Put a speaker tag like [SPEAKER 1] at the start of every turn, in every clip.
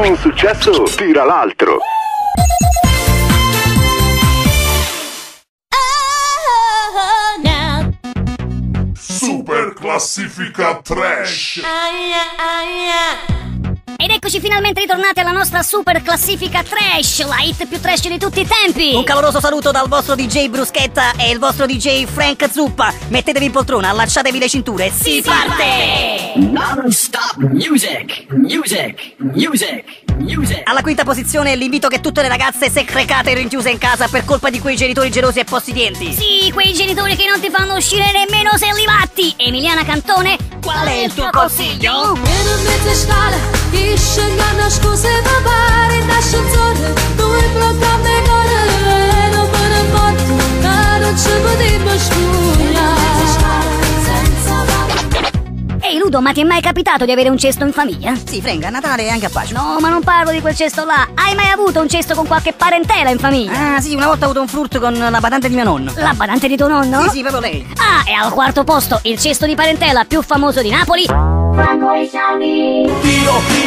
[SPEAKER 1] Un successo tira l'altro.
[SPEAKER 2] Super classifica trash.
[SPEAKER 3] Ed eccoci finalmente ritornati alla nostra super classifica trash, la hit più trash di tutti i tempi.
[SPEAKER 4] Un caloroso saluto dal vostro DJ Bruschetta e il vostro DJ Frank Zuppa. Mettetevi in poltrona, allacciatevi le cinture, si parte!
[SPEAKER 5] Non-stop music, music, music, music.
[SPEAKER 4] Alla quinta posizione l'invito che tutte le ragazze secrecate rinchiuse in casa per colpa di quei genitori gelosi e possidenti.
[SPEAKER 3] Sì, quei genitori che non ti fanno uscire nemmeno se li batti. Emiliana Cantone, qual è il tuo consiglio?
[SPEAKER 6] Scegliamo scuse da fare in ascensore, due programmi in ore, non me ne importa, che non ci potevo sfugliare.
[SPEAKER 3] Ehi Ludo, ma ti è mai capitato di avere un cesto in famiglia?
[SPEAKER 4] Sì, Frank, a Natale e anche a Pasqua.
[SPEAKER 3] No, ma non parlo di quel cesto là. Hai mai avuto un cesto con qualche parentela in famiglia?
[SPEAKER 4] Ah, sì, una volta ho avuto un flirt con la badante di mio nonno.
[SPEAKER 3] La badante di tuo nonno?
[SPEAKER 4] Sì, sì, proprio lei.
[SPEAKER 3] Ah, e al quarto posto il cesto di parentela più famoso di Napoli?
[SPEAKER 7] Dio,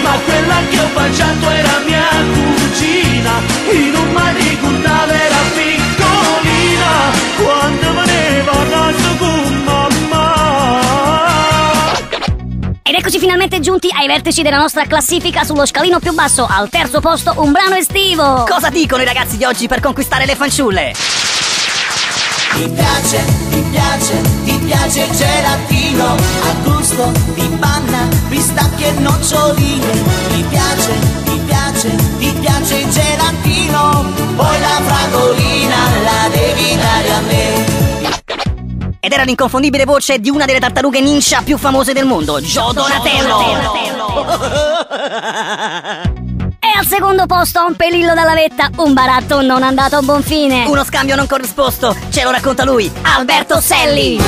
[SPEAKER 7] ma quella che ho baciato era mia cugina, in un mal ricordava era piccolina, quando veneva a casa con mamma.
[SPEAKER 3] Ed eccoci finalmente giunti ai vertici della nostra classifica sullo scalino più basso, al terzo posto un brano estivo.
[SPEAKER 4] Cosa dicono i ragazzi di oggi per conquistare le fanciulle?
[SPEAKER 5] Ti piace, ti piace, ti piace il gelatino a gusto di panna, pistacchi e noccioline. Ti piace, ti piace, ti piace il gelatino, poi la fragolina la devi dare a me.
[SPEAKER 4] Ed era l'inconfondibile voce di una delle tartarughe ninja più famose del mondo, Joe Donatello.
[SPEAKER 3] E al secondo posto un pelillo dalla vetta, un baratto non andato a buon fine.
[SPEAKER 4] Uno scambio non corrisposto, ce lo racconta lui, Alberto Selli.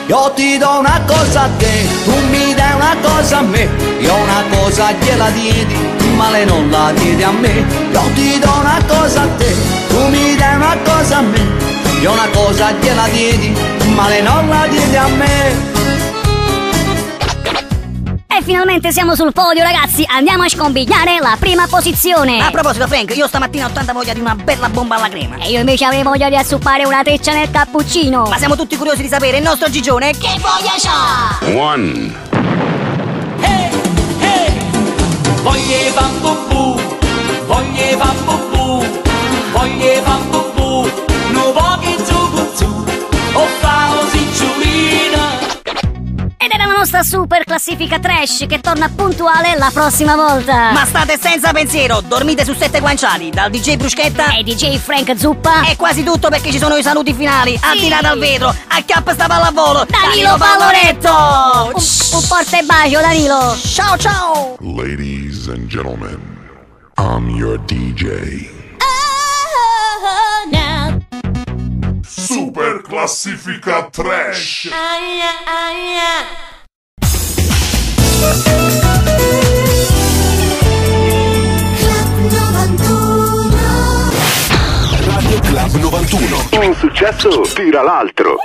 [SPEAKER 7] Io ti do una cosa a te, tu mi dai una cosa a me, io una cosa gliela diedi, male non la diedi a me. Io ti do una cosa a te, tu mi dai una cosa a me, io una cosa gliela diedi, male non la diedi a me.
[SPEAKER 3] E finalmente siamo sul podio, ragazzi, andiamo a scompigliare la prima posizione.
[SPEAKER 4] A proposito, Frank, io stamattina ho tanta voglia di una bella bomba alla crema.
[SPEAKER 3] E io invece avevo voglia di assuppare una treccia nel cappuccino.
[SPEAKER 4] Ma siamo tutti curiosi di sapere il nostro Gigione che voglia c'ha.
[SPEAKER 1] One.
[SPEAKER 7] Hey, hey, voglio bambù, voglio bambù, voglio bambù, non voglio zucuzzu, o fao sicciolina.
[SPEAKER 3] Ed era la nostra super classifica trash che torna puntuale la prossima volta.
[SPEAKER 4] Ma state senza pensiero, dormite su 7 guanciali, dal DJ Bruschetta
[SPEAKER 3] E DJ Frank Zuppa.
[SPEAKER 4] è quasi tutto perché ci sono i saluti finali. Al di là dal vetro, acchiappa sta pallavolo,
[SPEAKER 3] Danilo Palloretto. Un forte bacio, Danilo.
[SPEAKER 4] Ciao ciao.
[SPEAKER 2] Ladies and gentlemen, I'm your DJ. Super classifica trash.
[SPEAKER 1] Radio Club 91. Un successo tira l'altro.